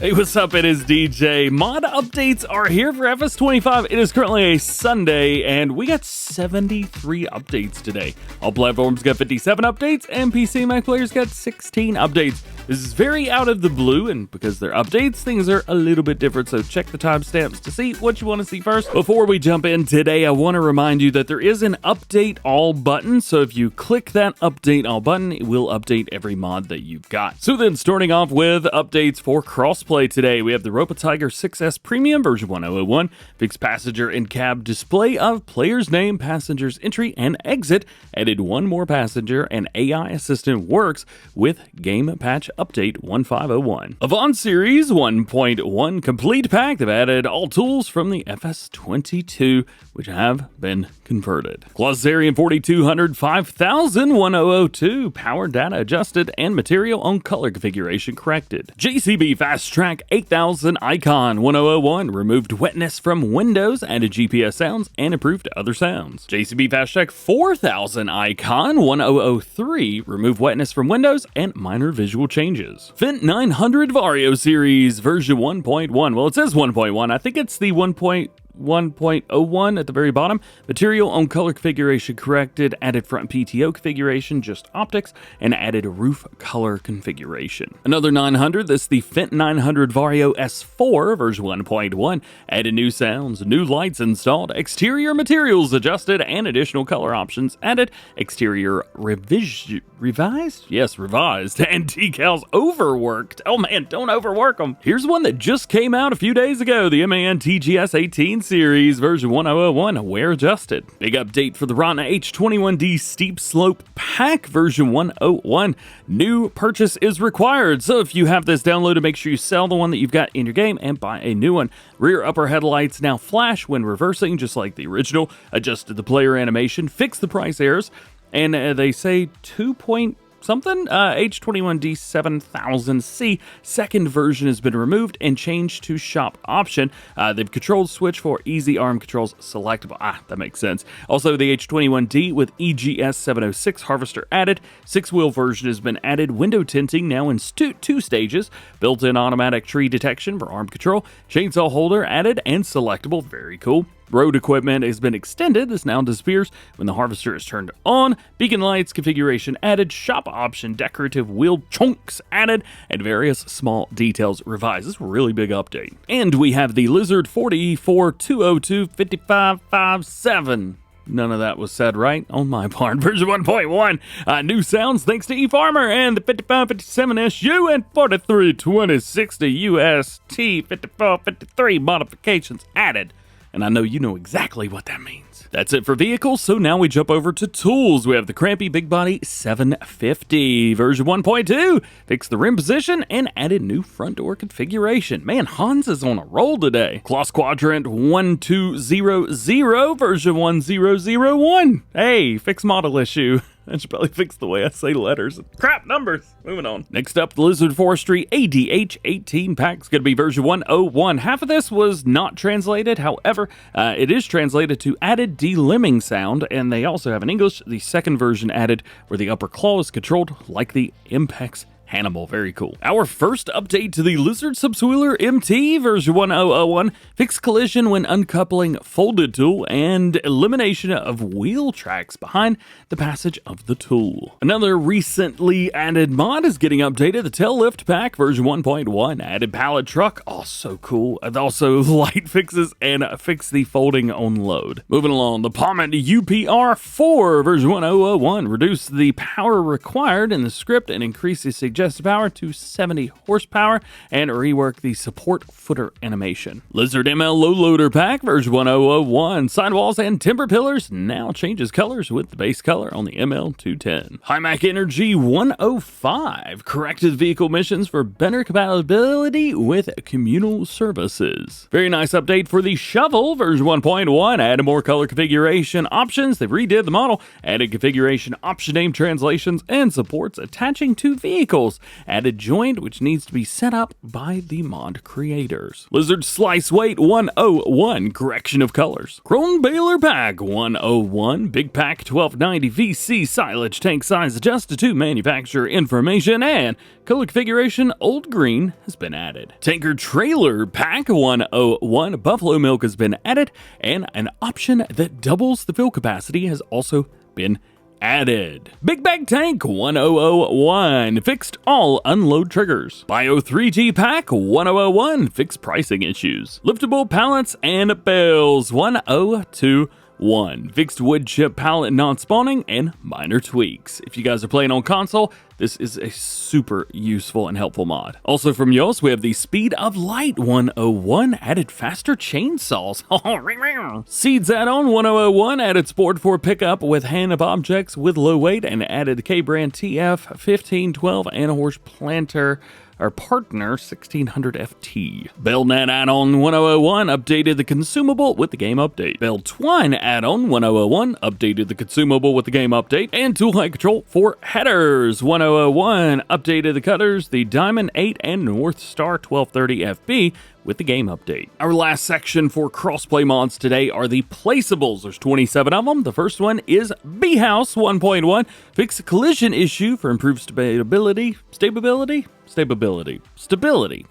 Hey, what's up? It is DJ. Mod updates are here for FS25. It is currently a Sunday, and we got 73 updates today. All platforms got 57 updates, and PC and Mac players got 16 updates. This is very out of the blue, and because they're updates, things are a little bit different, so check the timestamps to see what you want to see first. Before we jump in today, I want to remind you that there is an Update All button, so if you click that Update All button, it will update every mod that you've got. So then, starting off with updates for Crossplay today, we have the Ropa Tiger 6S Premium version 1001, fixed passenger and cab display of player's name, passenger's entry and exit, added one more passenger, and AI assistant works with game patch update 1501. AVANT-Series 1.1 complete pack. They've added all tools from the FS25, which have been converted. Clausarian 4200 5000 1002, power data adjusted and material on color configuration corrected. JCB Fast Track 8000 Icon 1001, removed wetness from windows, added GPS sounds, and improved other sounds. JCB Fast Track 4000 Icon 1003, removed wetness from windows and minor visual changes. FS900 Vario Series version 1.1. Well, it says 1.1. I think it's the 1.01 at the very bottom. Material on color configuration corrected, added front PTO configuration, just optics, and added roof color configuration. Another 900, this is the FS900 Vario S4 version 1.1, added new sounds, new lights installed, exterior materials adjusted, and additional color options added, exterior revised? Yes, revised, and decals overworked. Oh man, don't overwork them. Here's one that just came out a few days ago, the MAN TGS 18 Series version 1001, wear adjusted. Big update for the Rana H21D Steep Slope Pack version 101. New purchase is required, so if you have this downloaded, make sure you sell the one that you've got in your game and buy a new one. Rear upper headlights now flash when reversing, just like the original. Adjusted the player animation, fixed the price errors, and they say 2 point something, H21D 7000C second version has been removed and changed to shop option. They've controlled switch for easy arm controls selectable. That makes sense. Also, the H21D with EGS 706 harvester added. 6-wheel version has been added. Window tinting now in two stages. Built-in automatic tree detection for arm control. Chainsaw holder added and selectable. Very cool. Road equipment has been extended. This now disappears when the harvester is turned on. Beacon lights configuration added. Shop option decorative wheel chunks added. And various small details revised. This is a really big update. And we have the Lizard 44202 5557. None of that was said right on my part. Version 1.1. New sounds thanks to eFarmer and the 5557SU and 432060 UST 5453 modifications added. And I know you know exactly what that means. That's it for vehicles, so now we jump over to tools. We have the Crampy Big Body 750, version 1.2, fixed the rim position and added new front door configuration. Man, Hans is on a roll today. Closs Quadrant 1200, version 1001. Hey, fix model issue. I should probably fix the way I say letters. Crap, numbers. Moving on. Next up, the Lizard Forestry ADH 18 pack is going to be version 101. Half of this was not translated. However, it is translated to added delimbing sound, and they also have in English the second version added where the upper claw is controlled like the Impex Hannibal. Very cool. Our first update to the Lizard Subswheeler MT version 1001, fixed collision when uncoupling folded tool and elimination of wheel tracks behind the passage of the tool. Another recently added mod is getting updated, the Tail Lift Pack version 1.1, added pallet truck, oh so cool, and also light fixes and fix the folding on load. Moving along, the Pommet UPR 4 version 1001, reduce the power required in the script and increase the suggested power to 70 horsepower and rework the support footer animation. Lizard ML Low Loader Pack version 1001, sidewalls and timber pillars now changes colors with the base color on the ML210. HiMac Energy 105, corrected vehicle missions for better compatibility with communal services. Very nice update for the Shovel version 1.1, added more color configuration options. They redid the model, added configuration option name translations and supports attaching to vehicles wheels. Added joint, which needs to be set up by the mod creators. Lizard slice weight 101, correction of colors. Chrome baler pack 101, big pack 1290 VC silage tank size adjusted to manufacturer information, and color configuration old green has been added. Tanker trailer pack 101, buffalo milk has been added, and an option that doubles the fill capacity has also been added. Big bag tank 1001, fixed all unload triggers. Bio 3G pack 1001, fixed pricing issues. Liftable pallets and bales 1021, fixed wood chip pallet non-spawning and minor tweaks. If you guys are playing on console, this is a super useful and helpful mod. Also from Yoast, we have the Speed of Light 101, added faster chainsaws. Seeds add-on 1001, added sport for pickup with hand of objects with low weight, and added K-Brand TF 1512 and a horse planter. Our partner 1600 FT. Belnet add-on 1001 updated the consumable with the game update. Bell Twine add-on 1001 updated the consumable with the game update. And tool height control for headers 1001 updated the cutters, the Diamond 8 and North Star 1230 FB with the game update. Our last section for crossplay mods today are the placeables. There's 27 of them. The first one is B-House 1.1. Fix collision issue for improved stability.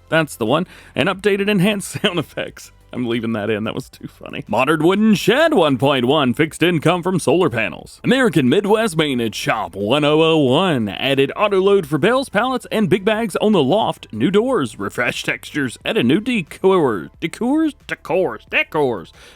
That's the one. And updated enhanced sound effects. I'm leaving that in, that was too funny. Modern Wooden Shed 1.1, fixed income from solar panels. American Midwest Maintenance Shop 1001, added auto load for bales, pallets, and big bags on the loft. New doors, refreshed textures, added new decors.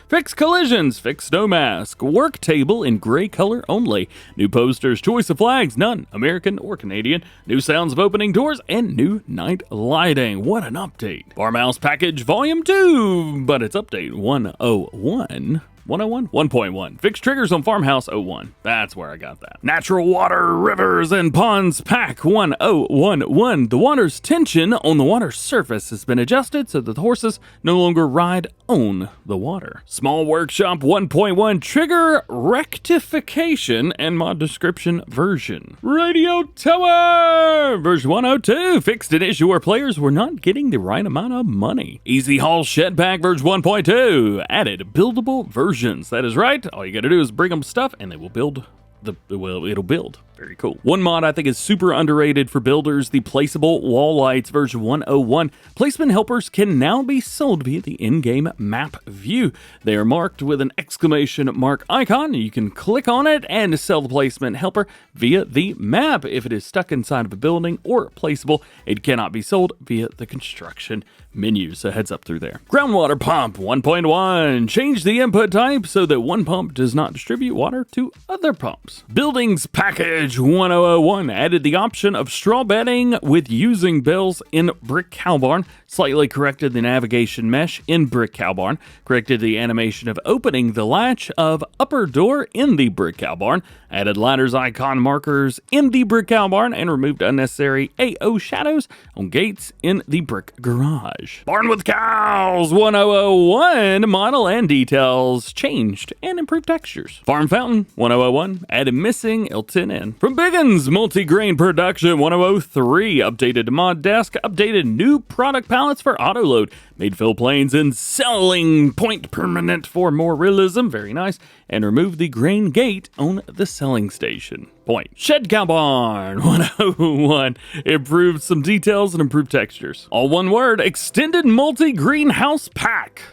Fix collisions, fix snow mask, work table in gray color only. New posters, choice of flags, none, American or Canadian. New sounds of opening doors, and new night lighting. What an update. Farmhouse Package Volume 2. But it's update 1.1. Fixed triggers on Farmhouse 01. That's where I got that. Natural Water, Rivers, and Ponds Pack 1011. The water's tension on the water surface has been adjusted so that the horses no longer ride on the water. Small Workshop 1.1, trigger rectification and mod description version. Radio Tower version 102, fixed an issue where players were not getting the right amount of money. Easy Haul Shed Pack version 1.2, added buildable versions. That is right. All you gotta do is bring them stuff and they will build. It'll build. Very cool. One mod I think is super underrated for builders, the Placeable Wall Lights version 101. Placement helpers can now be sold via the in-game map view. They are marked with an exclamation mark icon. You can click on it and sell the placement helper via the map. If it is stuck inside of a building or placeable, it cannot be sold via the construction menu. So heads up through there. Groundwater Pump 1.1. Change the input type so that one pump does not distribute water to other pumps. Buildings Package 1001 added the option of straw bedding with using bells in Brick Cow Barn, slightly corrected the navigation mesh in Brick Cow Barn, corrected the animation of opening the latch of upper door in the Brick Cow Barn, added ladders icon markers in the Brick Cow Barn, and removed unnecessary AO shadows on gates in the Brick Garage. Barn with Cows 1001 model and details changed and improved textures. Farm Fountain 1001 added missing L10N. From Biggins Multi-Grain Production 1003 updated mod desk, updated new product pallets for auto load, made fill planes and selling point permanent for more realism, very nice, and removed the grain gate on the selling station point. Shed Cow Barn 101 improved some details and improved textures. All one word, extended multi-greenhouse pack.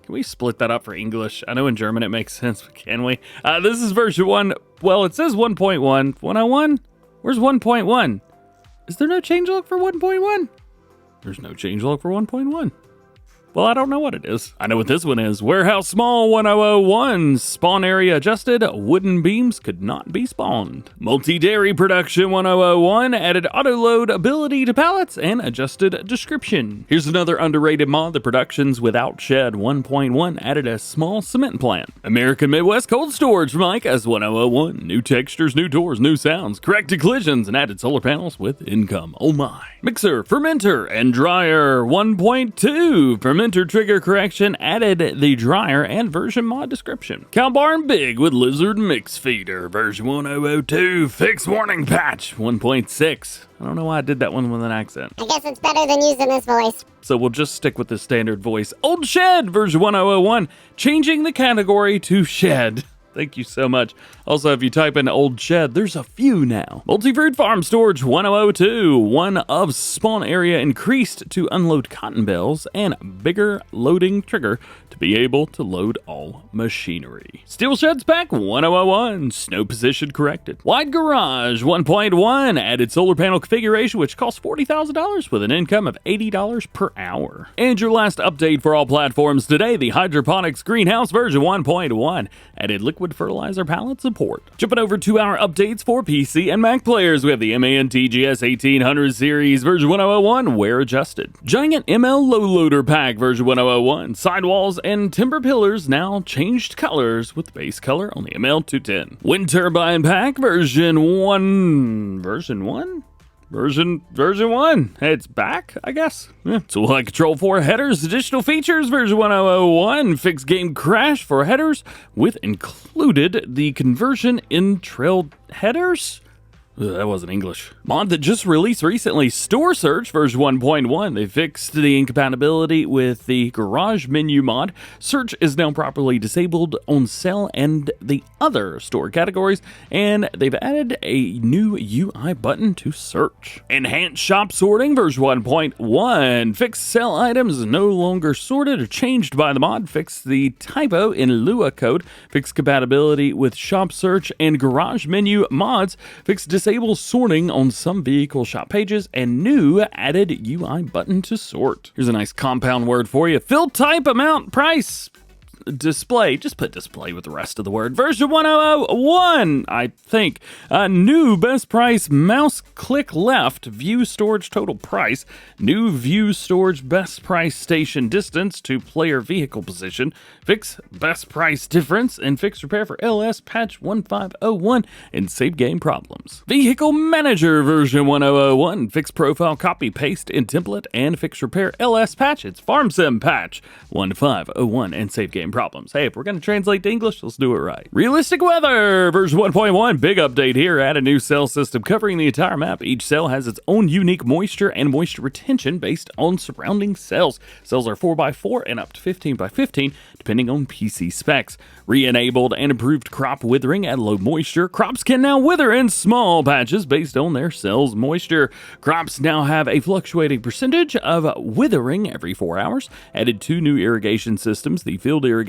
Can we split that up for English? I know in German it makes sense, but can we? This is version 1. Well, it says 1.1. 101? Where's 1.1? Is there no changelog for 1.1? There's no changelog for 1.1. Well, I don't know what it is. I know what this one is. Warehouse Small 1001. Spawn area adjusted. Wooden beams could not be spawned. Multi-Dairy Production 1001 added auto load ability to pallets and adjusted description. Here's another underrated mod. The Productions Without Shed 1.1 added a small cement plant. American Midwest Cold Storage Mike as 1001. New textures, new doors, new sounds. Corrected collisions and added solar panels with income. Oh my. Mixer, Fermenter, and Dryer 1.2. fermenter trigger correction, added the dryer and version mod description. Cow barn big with lizard mix feeder, version 1002, fix warning patch 1.6. I don't know why I did that one with an accent. I guess it's better than using this voice. So we'll just stick with the standard voice. Old shed, version 1001, changing the category to shed. Thank you so much. Also, if you type in old shed, there's a few now. Multi-fruit farm storage 1002. One of spawn area increased to unload cotton bales and bigger loading trigger to be able to load all machinery. Steel sheds pack 1001. Snow position corrected. Wide garage 1.1. Added solar panel configuration, which costs $40,000 with an income of $80 per hour. And your last update for all platforms today, the hydroponics greenhouse version 1.1. Added liquid fertilizer pallet support. Jumping over to our updates for PC and Mac players, we have the AVANT-TGS 1800 series version 1001 wear adjusted. Giant ML low loader pack version 1001. Sidewalls and timber pillars now changed colors with base color on the ML210. Wind turbine pack version 1. Version 1? Version 1. It's back, I guess. Yeah. So like Control 4 headers, additional features, version 1001, fixed game crash for headers with included the conversion in trail headers. Ugh, that wasn't English. Mod that just released recently, Store Search version 1.1. They fixed the incompatibility with the garage menu mod. Search is now properly disabled on cell and the other store categories, and they've added a new UI button to search. Enhanced shop sorting version 1.1. Fixed sell items no longer sorted or changed by the mod. Fixed the typo in Lua code. Fixed compatibility with shop search and garage menu mods. Fixed disable sorting on some vehicle shop pages, and new added UI button to sort. Here's a nice compound word for you. Fill type, amount, price, display. Just put display with the rest of the word. Version 1001, I think. New best price mouse click left, view storage total price. New view storage best price station distance to player vehicle position. Fix best price difference and fix repair for LS patch 1501 and save game problems. Vehicle manager version 1001. Fix profile copy paste in template and fix repair LS patch. It's farm sim patch 1501 and save game problems. Hey, if we're going to translate to English, let's do it right. Realistic weather version 1.1. Big update here. Add a new cell system covering the entire map. Each cell has its own unique moisture and moisture retention based on surrounding cells. Cells are 4x4 and up to 15x15 depending on PC specs. Re-enabled and improved crop withering at low moisture. Crops can now wither in small patches based on their cells' moisture. Crops now have a fluctuating percentage of withering every 4 hours. Added 2 new irrigation systems, the field irrigation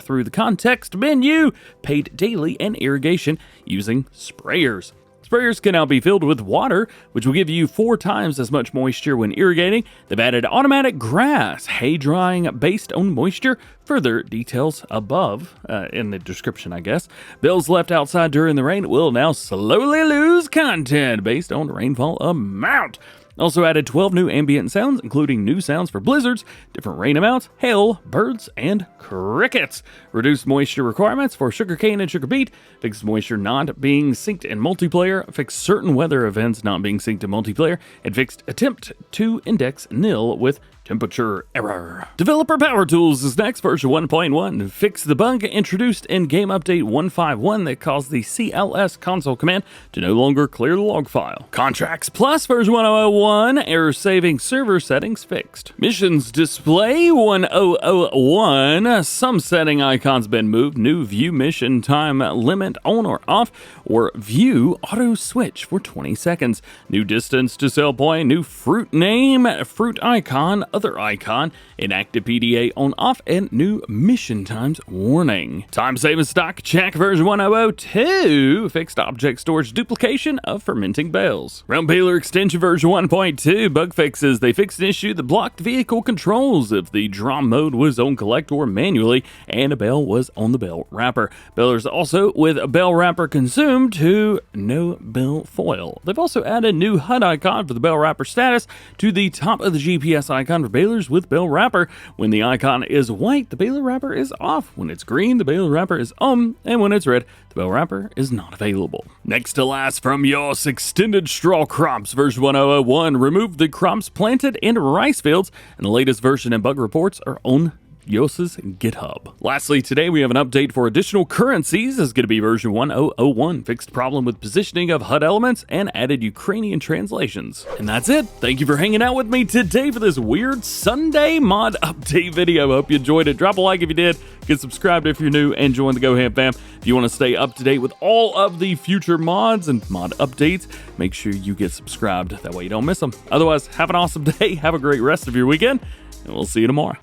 through the context menu, paid daily, and irrigation using sprayers. Sprayers can now be filled with water, which will give you 4 times as much moisture when irrigating. They've added automatic grass, hay drying based on moisture. Further details above in the description, I guess. Bills left outside during the rain will now slowly lose content based on rainfall amount. Also added 12 new ambient sounds, including new sounds for blizzards, different rain amounts, hail, birds, and crickets. Reduced moisture requirements for sugarcane and sugar beet. Fixed moisture not being synced in multiplayer. Fixed certain weather events not being synced in multiplayer. And fixed attempt to index nil with temperature error. Developer Power Tools is next, version 1.1. Fix the bug introduced in Game Update 151 that caused the CLS console command to no longer clear the log file. Contracts Plus version 1001, error saving server settings fixed. Missions display 1001, some setting icons been moved. New view mission time limit on or off, or view auto switch for 20 seconds. New distance to sell point, new fruit name, fruit icon, other icon, inactive PDA on off, and new mission times warning. Time saving stock check version 1002, fixed object storage duplication of fermenting bales. Realm Peeler extension version 1.2, bug fixes. They fixed an issue that blocked vehicle controls if the drum mode was on collect or manually and a bale was on the bale wrapper. Bailers also with a bale wrapper consumed to no bale foil. They've also added new HUD icon for the bale wrapper status to the top of the GPS icon for balers with bale wrapper. When the icon is white, the baler wrapper is off. When it's green, the baler wrapper is on, and when it's red, the bale wrapper is not available. Next to last from Yoss Extended Straw Crops version 1001, remove the crops planted in rice fields, and the latest version and bug reports are on Yoss's GitHub. Lastly, today we have an update for additional currencies. This is going to be version 1001, fixed problem with positioning of HUD elements, and added Ukrainian translations. And that's it. Thank you for hanging out with me today for this weird Sunday mod update video. Hope you enjoyed it. Drop a like if you did. Get subscribed if you're new, and join the GoHam fam. If you want to stay up to date with all of the future mods and mod updates, make sure you get subscribed. That way you don't miss them. Otherwise, have an awesome day. Have a great rest of your weekend, and we'll see you tomorrow.